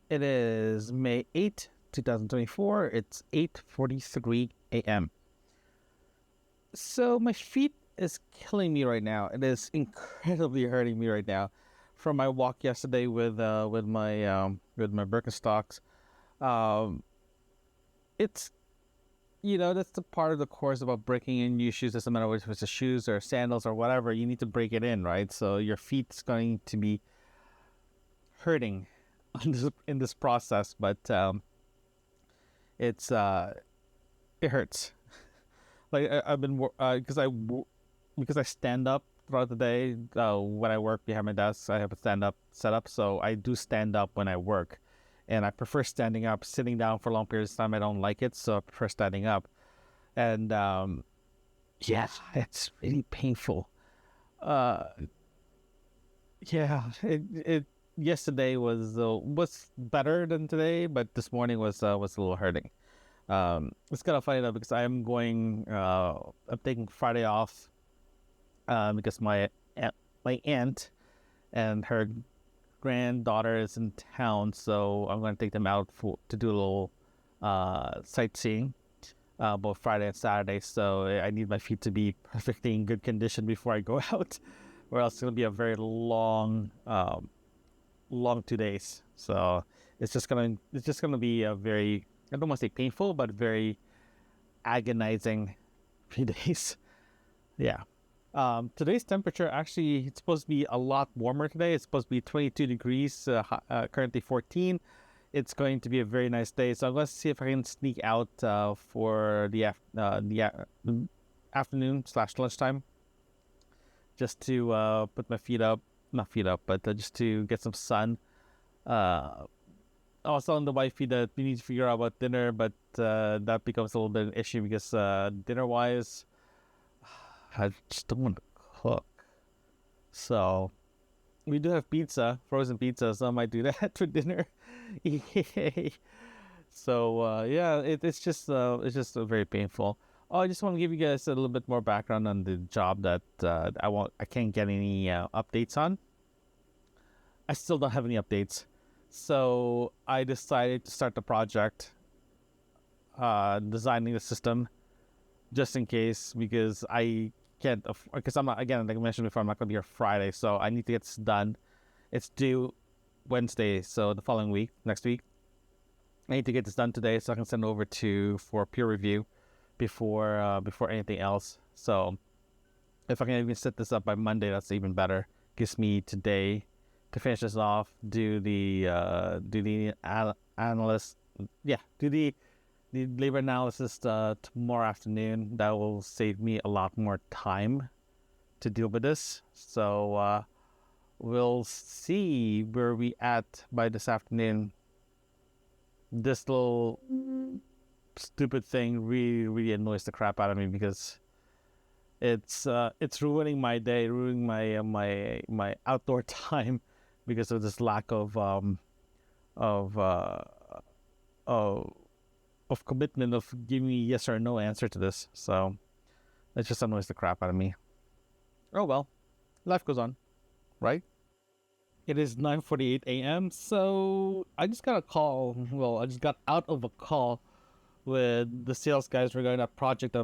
It is May 8th, 2024. It's 8:43 a.m. So my feet is killing me right now. It is incredibly hurting me right now from my walk yesterday with my Birkenstocks. Um, it's that's the part of the course about breaking in new shoes. Doesn't matter if it's the shoes or sandals or whatever. You need to break it in, right? So your feet's going to be hurting in this process, but it's it hurts. Like I've been because I stand up throughout the day. When I work behind my desk, I have a stand up setup, so I do stand up when I work, and I prefer standing up. Sitting down for long periods of time, I don't like it, so I prefer standing up. And yeah, it's really painful. Uh, yeah, it yesterday was better than today, but this morning was a little hurting. It's kind of funny though because I'm taking Friday off because my aunt and her granddaughter is in town, so I'm going to take them out to do a little sightseeing both Friday and Saturday. So I need my feet to be perfectly in good condition before I go out, or else it's going to be a very long 2 days. So it's just gonna be a very, I don't want to say painful, but very agonizing 3 days. Yeah. Today's temperature actually it's supposed to be a lot warmer today. It's supposed to be 22 degrees, currently 14. It's going to be a very nice day. So let's see if I can sneak out for the afternoon slash lunchtime, just to put my feet up, not feet up, but just to get some sun. Uh, I was telling the wifey that we need to figure out about dinner, but that becomes a little bit of an issue because dinner wise, I just don't want to cook. So we do have pizza, frozen pizza, so I might do that for dinner. Yay. So yeah, it's just very painful. Oh, I just want to give you guys a little bit more background on the job that I can't get any updates on. I still don't have any updates. So I decided to start the project, designing the system, just in case, because I can't, because I'm not, again, like I mentioned before, I'm not going to be here Friday, so I need to get this done. It's due Wednesday, so the following week, next week. I need to get this done today so I can send it over for peer review before anything else. So if I can even set this up by Monday, that's even better. Gives me today to finish this off, analyst, yeah, the labor analysis tomorrow afternoon. That will save me a lot more time to deal with this. So we'll see where we at by this afternoon. This little stupid thing really, really annoys the crap out of me because it's ruining my day, ruining my outdoor time because of this lack of uh of of commitment of giving me yes or no answer to this. So it just annoys the crap out of me. Oh well, life goes on, right? It is 9:48 a.m. So I just got a call. Well, I just got out of a call with the sales guys regarding that project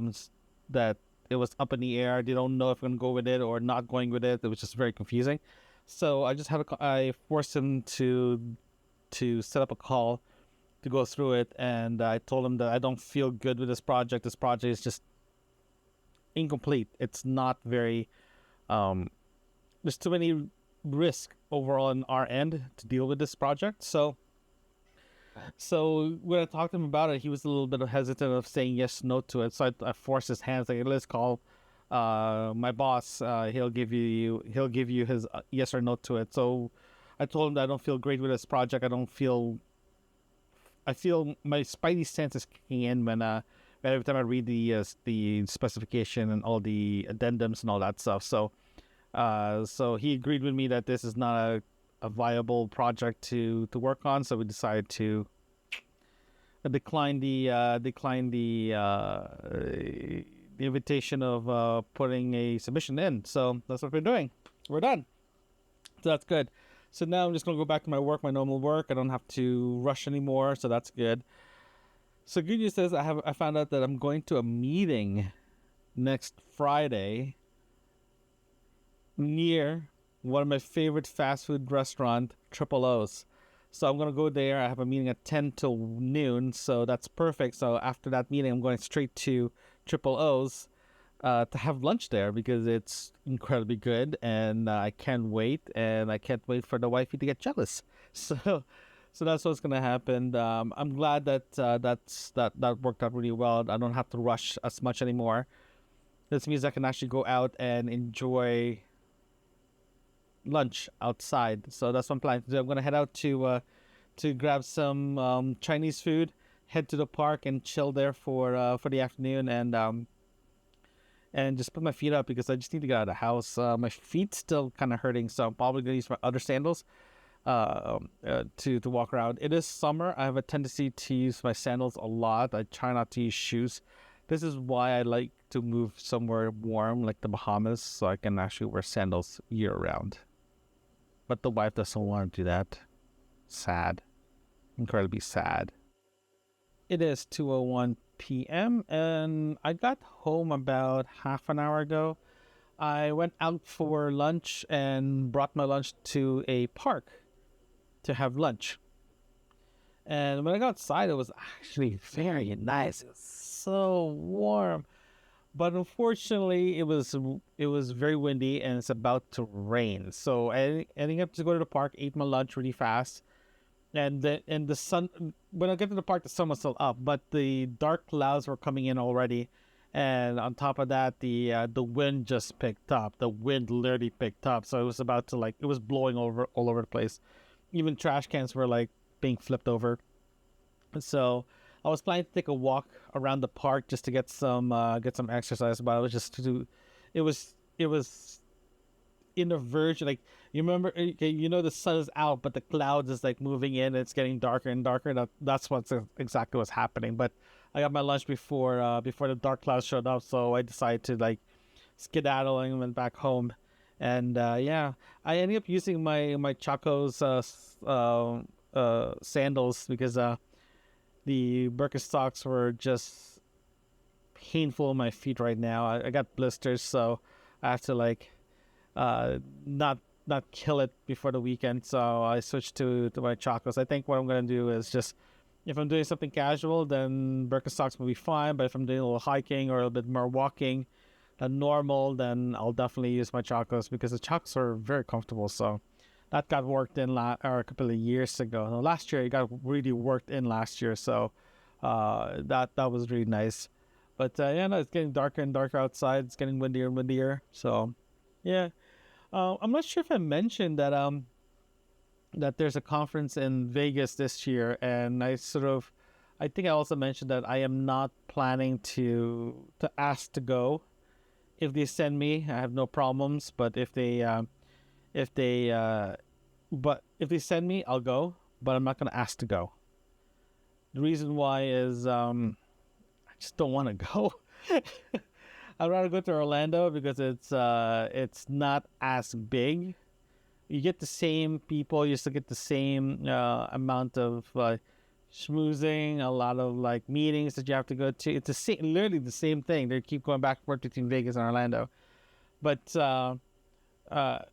that it was up in the air. They don't know if I'm gonna go with it or not going with it. It was just very confusing. So I forced him to set up a call to go through it, and I told him that I don't feel good with this project. This project is just incomplete. It's not very. There's too many risk overall on our end to deal with this project. So when I talked to him about it, he was a little bit hesitant of saying yes, no to it. So I forced his hands. Like, let's call my boss. He'll give you his yes or no to it. So I told him that I don't feel great with this project. I feel my spidey sense is kicking in when every time I read the specification and all the addendums and all that stuff. So he agreed with me that this is not a viable project to work on. So we decided to decline the invitation of putting a submission in. So that's what we're doing. We're done. So that's good. So now I'm just gonna go back to my work, my normal work. I don't have to rush anymore, so that's good. So good news is I found out that I'm going to a meeting next Friday near one of my favorite fast food restaurant, Triple O's. So I'm gonna go there. I have a meeting at 10 till noon, so that's perfect. So after that meeting, I'm going straight to Triple O's to have lunch there because it's incredibly good, and I can't wait. And I can't wait for the wifey to get jealous. So, so that's what's gonna happen. I'm glad that that worked out really well. I don't have to rush as much anymore. This means I can actually go out and enjoy lunch outside. So that's what I'm planning to do. I'm gonna head out to grab some Chinese food, head to the park and chill there for the afternoon, and just put my feet up because I just need to get out of the house. My feet still kind of hurting, so I'm probably gonna use my other sandals to walk around. It is summer. I have a tendency to use my sandals a lot. I try not to use shoes. This is why I like to move somewhere warm, like the Bahamas, so I can actually wear sandals year round. But the wife doesn't want to do that. Sad. Incredibly sad. It is 2:01 p.m. and I got home about half an hour ago. I went out for lunch and brought my lunch to a park to have lunch. And when I got outside, it was actually very nice. It was so warm. But unfortunately, it was very windy and it's about to rain. So I ended up to go to the park, ate my lunch really fast, and the sun. When I get to the park, the sun was still up, but the dark clouds were coming in already, and on top of that, the wind just picked up. The wind literally picked up, so it was about to it was blowing over all over the place. Even trash cans were being flipped over. So I was planning to take a walk around the park just to get some exercise, but I was just too. It was in the verge, you remember, okay, the sun is out but the clouds is moving in and it's getting darker and darker. That's what's exactly what's happening. But I got my lunch before the dark clouds showed up, so I decided to skedaddle and went back home. And yeah, I ended up using my Chacos sandals because the Birkenstocks were just painful on my feet right now. I got blisters, so I have to not kill it before the weekend. So I switched to my Chacos. I think what I'm gonna do is just, if I'm doing something casual, then Birkenstocks will be fine. But if I'm doing a little hiking or a little bit more walking than normal, then I'll definitely use my Chacos because the Chacos are very comfortable. So that got worked in a couple of years ago. No, last year it got really worked in last year. So that was really nice. But yeah, no, it's getting darker and darker outside. It's getting windier and windier. So yeah, I'm not sure if I mentioned that there's a conference in Vegas this year, and I think I also mentioned that I am not planning to ask to go. If they send me, I have no problems. But if they if they send me, I'll go. But I'm not gonna ask to go. The reason why is I just don't want to go. I'd rather go to Orlando because it's not as big. You get the same people. You still get the same amount of schmoozing, a lot of meetings that you have to go to. It's literally the same thing. They keep going back and forth between Vegas and Orlando. But the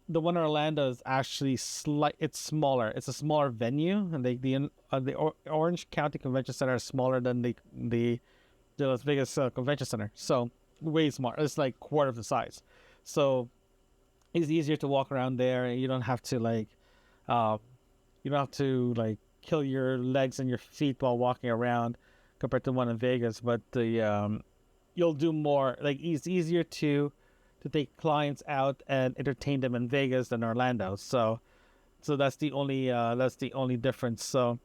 one in Orlando is actually it's smaller. It's a smaller venue, and the Orange County Convention Center is smaller than the Las Vegas Convention Center. So way smaller. It's quarter of the size. So it's easier to walk around there. You don't have to kill your legs and your feet while walking around compared to one in Vegas. But you'll do more. It's easier to take clients out and entertain them in Vegas than Orlando. So that's the only difference. So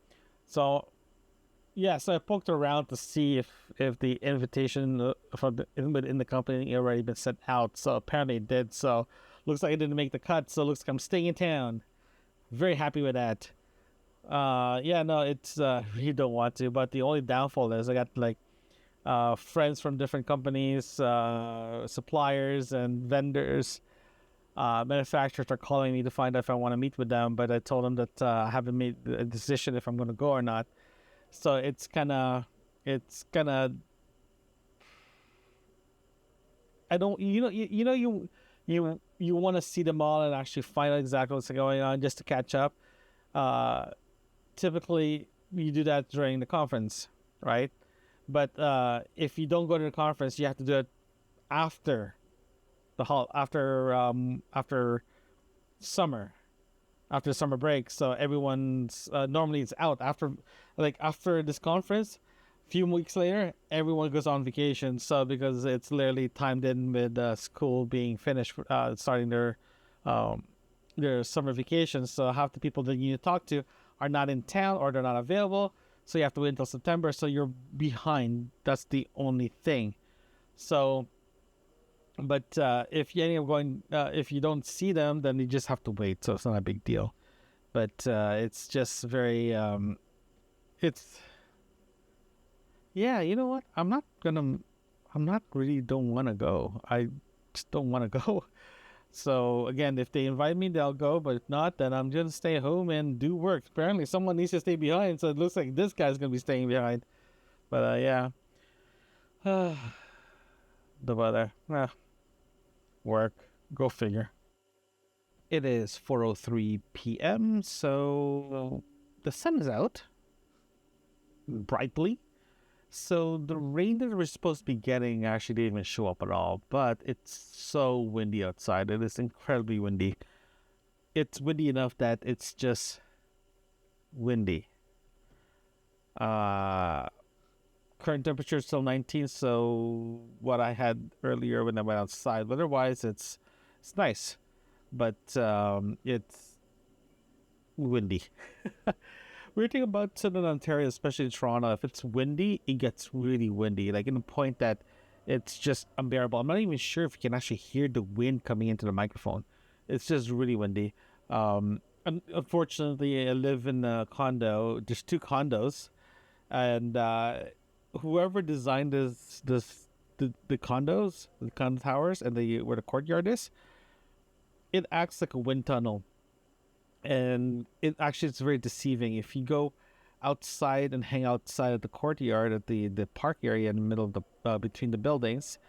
yeah, so I poked around to see if the invitation from in the company already been sent out. So apparently it did. So looks like it didn't make the cut. So it looks like I'm staying in town. Very happy with that. Yeah, no, it's really don't want to. But the only downfall is I got friends from different companies, suppliers and vendors manufacturers are calling me to find out if I want to meet with them, but I told them that I haven't made a decision if I'm going to go or not. So I don't, you want to see them all and actually find out exactly what's going on just to catch up. Uh, Typically, you do that during the conference, right? But if you don't go to the conference, you have to do it after after summer, after summer break. So everyone's normally it's out after this conference. A few weeks later, everyone goes on vacation. So because it's literally timed in with school being finished, starting their summer vacation. So half the people that you need to talk to are not in town or they're not available. So you have to wait until September. So you're behind. That's the only thing. So, but if you end up going, if you don't see them, then you just have to wait. So it's not a big deal. But it's just very, it's, yeah, you know what? I'm not really don't want to go. I just don't want to go. So again, if they invite me, they'll go. But if not, then I'm going to stay home and do work. Apparently someone needs to stay behind. So it looks like this guy's going to be staying behind. But yeah. The weather. Work. Go figure. It is 4:03 p.m. So the sun is out. Brightly. So the rain that we're supposed to be getting actually didn't even show up at all. But it's so windy outside. It is incredibly windy. It's windy enough that it's just windy. Current temperature is still 19. So what I had earlier when I went outside, weather-wise, it's nice. But it's windy. Weird thing about Southern Ontario, especially Toronto, if it's windy, it gets really windy. Like in the point that it's just unbearable. I'm not even sure if you can actually hear the wind coming into the microphone. It's just really windy. Unfortunately, I live in a condo. There's 2 condos, and whoever designed the condos, the condo towers, and where the courtyard is, it acts like a wind tunnel. And it's very deceiving. If you go outside and hang outside at the courtyard at the park area in the middle of the between the buildings,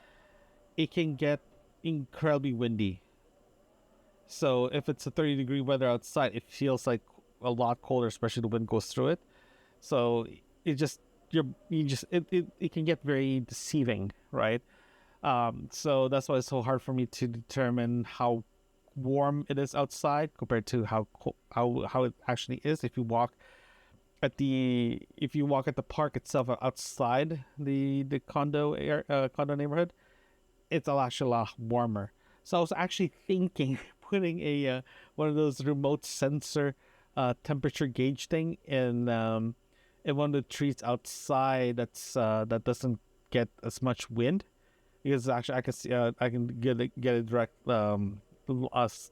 it can get incredibly windy. So if it's a 30-degree weather outside, it feels like a lot colder, especially the wind goes through it. So it can get very deceiving, right? So that's why it's so hard for me to determine how warm it is outside compared to how it actually is. If you walk at the park itself outside the condo neighborhood, it's actually a lot warmer. So I was actually thinking putting a one of those remote sensor temperature gauge thing in one of the trees outside that doesn't get as much wind, because actually I can see I can get a direct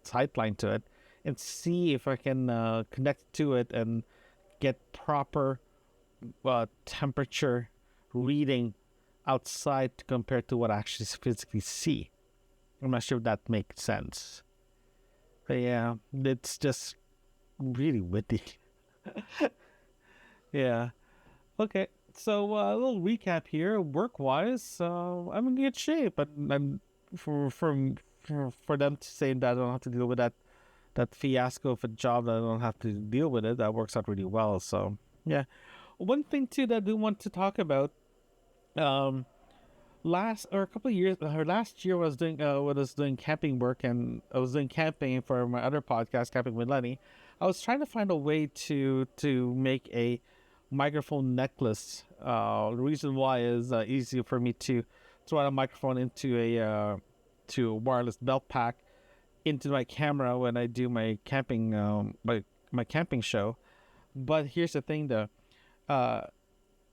sideline to it and see if I can connect to it and get proper temperature reading outside compared to what I actually physically see. I'm not sure if that makes sense. But yeah, it's just really windy. Yeah. Okay. So a little recap here. Work-wise, I'm in good shape, but I'm for them to say that I don't have to deal with that fiasco of a job, that I don't have to deal with it, that works out really well. So yeah. One thing too that I do want to talk about, last year I was doing camping work, and I was doing camping for my other podcast, Camping with Lenny. I was trying to find a way to make a microphone necklace. The reason why is easier for me to throw a microphone into a wireless belt pack into my camera when I do my camping my camping show. But here's the thing though,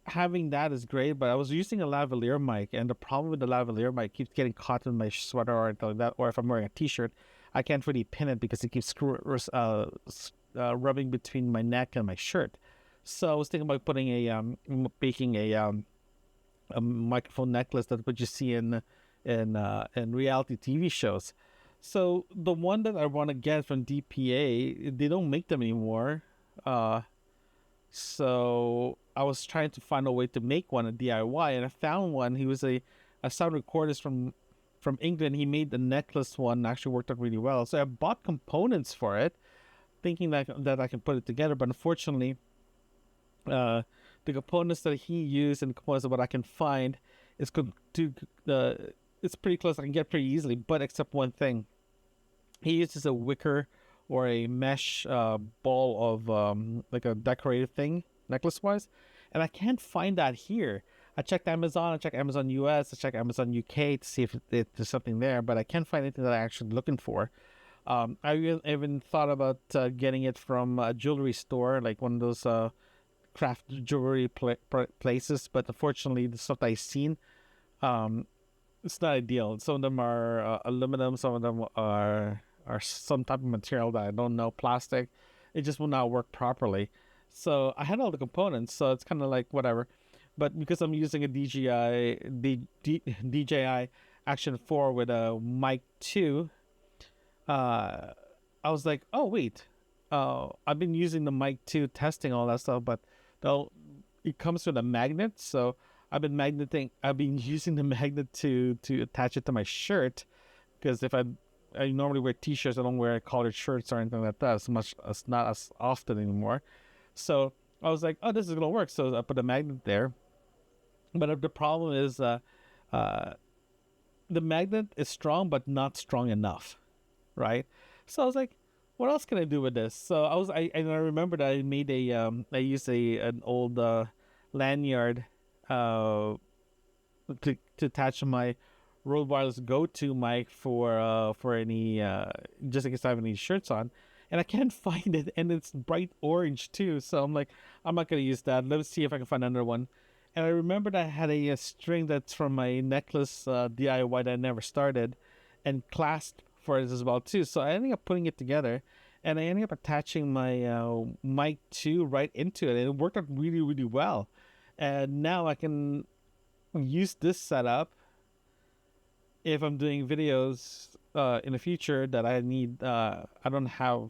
having that is great, but I was using a lavalier mic, and the problem with the lavalier mic keeps getting caught in my sweater or anything like that, or if I'm wearing a t-shirt, I can't really pin it because it keeps rubbing between my neck and my shirt. So I was thinking about making a microphone necklace that what you see in reality TV shows. So the one that I want to get from DPA, they don't make them anymore. Uh, so I was trying to find a way to make one a DIY, and I found one. He was a sound recordist from England. He made the necklace one, actually worked out really well. So I bought components for it, thinking that I can put it together. But unfortunately, the components that he used and the components of what I can find is it's pretty close. I can get pretty easily, but except one thing. He uses a wicker or a mesh ball of like a decorative thing, necklace wise, and I can't find that here. I checked Amazon, I checked Amazon US, I checked Amazon UK to see if there's something there, but I can't find anything that I'm actually looking for. I even thought about getting it from a jewelry store, like one of those craft jewelry places, but unfortunately, the stuff that I've seen, um, it's not ideal. Some of them are aluminum, some of them are some type of material that I don't know, plastic. It just will not work properly. So I had all the components, so it's kind of like whatever. But because I'm using a DJI Action 4 with a mic 2, I was like, oh wait, I've been using the mic 2 testing all that stuff, but though it comes with a magnet, so I've been using the magnet to attach it to my shirt, because if I normally wear t-shirts, I don't wear collared shirts or anything like that as not as often anymore. So I was like, oh, this is gonna work. So I put a magnet there, but the problem is uh, the magnet is strong but not strong enough, right? So I was like, what else can I do with this? So I remembered I made I used an old lanyard uh to attach my Rode Wireless Go-to mic for any just in case I have any shirts on, and I can't find it, and it's bright orange too. So I'm like, I'm not gonna use that. Let's see if I can find another one. And I remembered I had a string that's from my necklace DIY that I never started, and clasp for it as well too. So I ended up putting it together, and I ended up attaching my mic 2 right into it, and it worked out really really well. And now I can use this setup if I'm doing videos in the future that I need. I don't have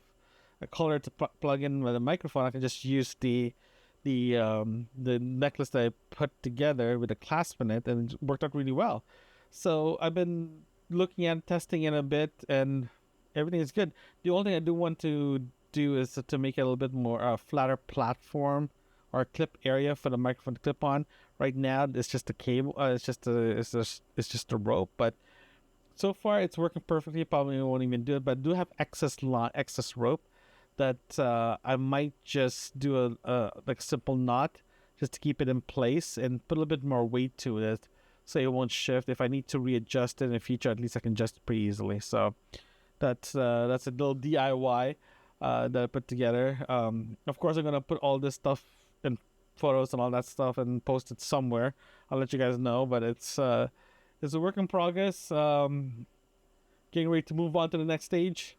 a collar to plug in with a microphone. I can just use the necklace that I put together with a clasp in it, and it worked out really well. So I've been looking at testing it a bit, and everything is good. The only thing I do want to do is to make it a little bit more flatter platform or clip area for the microphone to clip on. Right now, it's just a cable. It's just a rope, but so far it's working perfectly. Probably won't even do it, but I do have excess rope that I might just do a like a simple knot just to keep it in place and put a little bit more weight to it so it won't shift. If I need to readjust it in the future, at least I can adjust it pretty easily. So that's a little DIY that I put together. Of course, I'm gonna put all this stuff in photos and all that stuff and post it somewhere. I'll let you guys know, but it's a work in progress. Getting ready to move on to the next stage.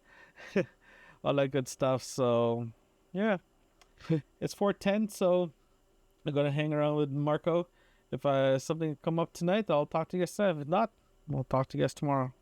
All that good stuff. So yeah, it's 4:10, so I'm gonna hang around with Marco. If something come up tonight, I'll talk to you guys then. If not, we'll talk to you guys tomorrow.